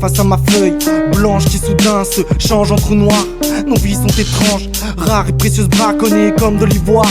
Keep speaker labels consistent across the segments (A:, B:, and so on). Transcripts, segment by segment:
A: face à ma feuille blanche qui soudain se change en trou noir. Nos vies sont étranges, rares et précieuses, braconnées comme de l'ivoire.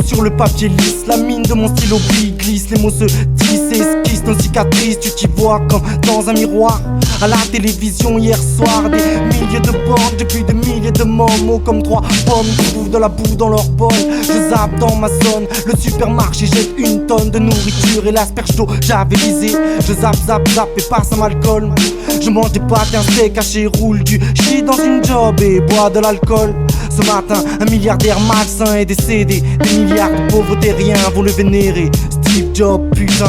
A: Sur le papier lisse, la mine de mon stylo glisse. Les mots se tissent et esquissent nos cicatrices. Tu t'y vois comme dans un miroir. À la télévision hier soir, des milliers de bornes, depuis des milliers de mots comme trois pommes qui bouffent de la boue dans leur bol. Je zappe dans ma zone, le supermarché jette une tonne de nourriture et l'asperge d'eau javelisée. Je zappe et passe à Malcolm. Je mange des pâtes et un steak haché, roule du shit dans une job et bois de l'alcool. Ce matin, un milliardaire malsain est décédé. Des milliards de pauvres terriens vont le vénérer. Steve Jobs, putain.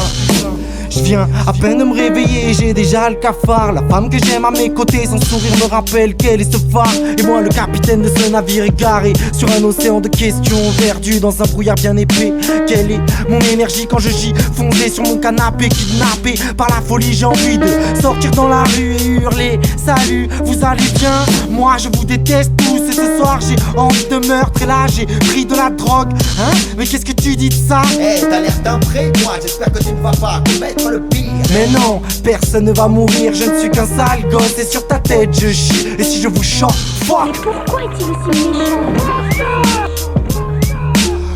A: Je viens à peine de me réveiller, j'ai déjà le cafard. La femme que j'aime à mes côtés, son sourire me rappelle qu'elle est ce phare. Et moi le capitaine de ce navire égaré sur un océan de questions, perdu dans un brouillard bien épais. Quelle est mon énergie quand je gis fondé sur mon canapé, kidnappé par la folie? J'ai envie de sortir dans la rue et hurler: salut, vous allez bien? Moi je vous déteste tous et ce soir j'ai envie de meurtre. Et là j'ai pris de la drogue, hein? Mais qu'est-ce que tu dis de ça?
B: Hey, t'as l'air d'un prêt, moi j'espère que tu ne vas pas commettre le pire.
A: Mais non, personne ne va mourir, je ne suis qu'un sale gosse et sur ta tête je chie. Et si je vous chante, fuck!
C: Mais pourquoi est-il aussi méchant?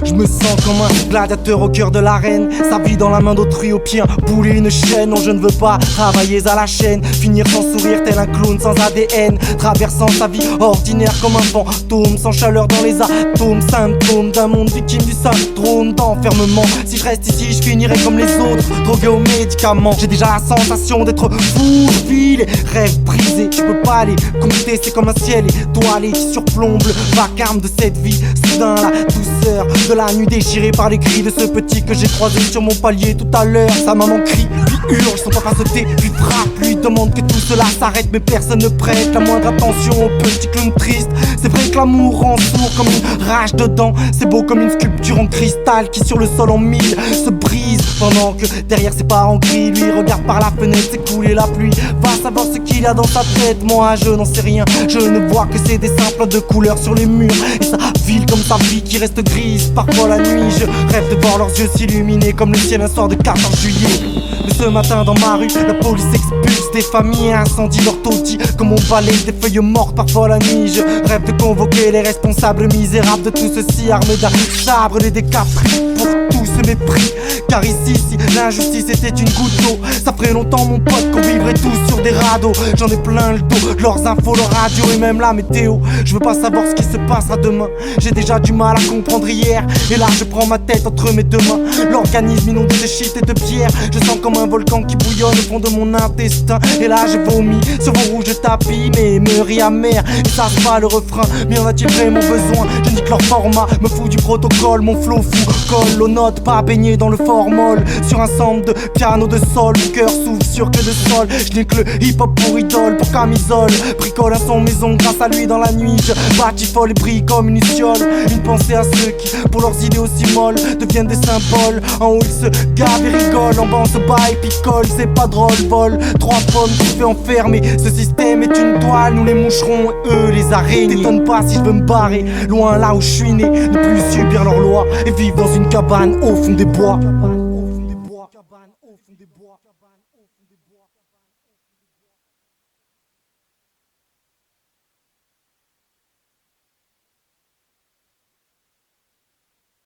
A: Je me sens comme un gladiateur au cœur de l'arène. Sa vie dans la main d'autrui, au pied un boulet, une chaîne. Non, je ne veux pas travailler à la chaîne, finir sans sourire tel un clown sans ADN, traversant sa vie ordinaire comme un fantôme, sans chaleur dans les atomes. Symptôme d'un monde victime du syndrome d'enfermement. Si je reste ici, je finirai comme les autres, drogué aux médicaments. J'ai déjà la sensation d'être fou, vie, les rêves brisés. Je peux pas les compter, c'est comme un ciel étoilé qui surplombe le vacarme de cette vie. Soudain, la douceur de la nuit déchirée par les cris de ce petit que j'ai croisé sur mon palier tout à l'heure. Sa maman crie, lui hurle, son papa sauter, lui frappe, lui demande que tout cela s'arrête. Mais personne ne prête la moindre attention au petit clown triste. C'est vrai que l'amour rend sourd comme une rage dedans. C'est beau comme une sculpture en cristal qui sur le sol en mille se brise. Pendant que derrière ses parents crient, lui regarde par la fenêtre s'écouler la pluie. Va savoir ce qu'il a dans sa tête, moi je n'en sais rien. Je ne vois que ces dessins pleins de couleurs sur les murs. Et sa ville comme sa vie qui reste grise. Parfois la nuit je rêve de voir leurs yeux s'illuminer comme le ciel un soir de 14 juillet. Mais ce matin dans ma rue, la police expulse des familles et incendie leur taudis comme on balaye des feuilles mortes. Parfois la nuit je rêve de convoquer les responsables misérables de tout ceci, armés d'un sabre, les décapris pour tout ce mépris. Car ici, si l'injustice était une goutte d'eau, ça ferait longtemps mon pote qu'on vivrait tous sur des radeaux. J'en ai plein le dos, leurs infos, leur radio et même la météo. Je veux pas savoir ce qui se passera demain, j'ai déjà du mal à comprendre hier. Et là je prends ma tête entre mes deux mains, l'organisme inondé de shit et de pierre. Je sens comme un volcan qui bouillonne au fond de mon intestin. Et là j'ai vomi sur vos rouges tapis, mais meuries amères. Et ça se pas le refrain, mais en a-t-il vraiment besoin? Je dis que leur format me fout du protocole. Mon flow fou colle aux notes, pas baigné dans le formol. Sur un sample de piano de sol, le cœur s'ouvre sur que de sol. Je n'ai que le hip-hop pour idole, pour camisole. Bricole à son maison, grâce à lui dans la nuit je batifole et brille comme une fiole. Une pensée à ceux qui, pour leurs idées aussi molles, deviennent des symboles. En haut ils se gavent et rigolent, en bas on se bat et picole. C'est pas drôle, vol, 3 pommes tu fais enfermer. Ce système est une toile, nous les moucherons et eux les araignées. T'étonne pas si je veux me barrer, loin là où je suis né. Ne plus subir leurs lois et vivre dans une cabane au fond des bois.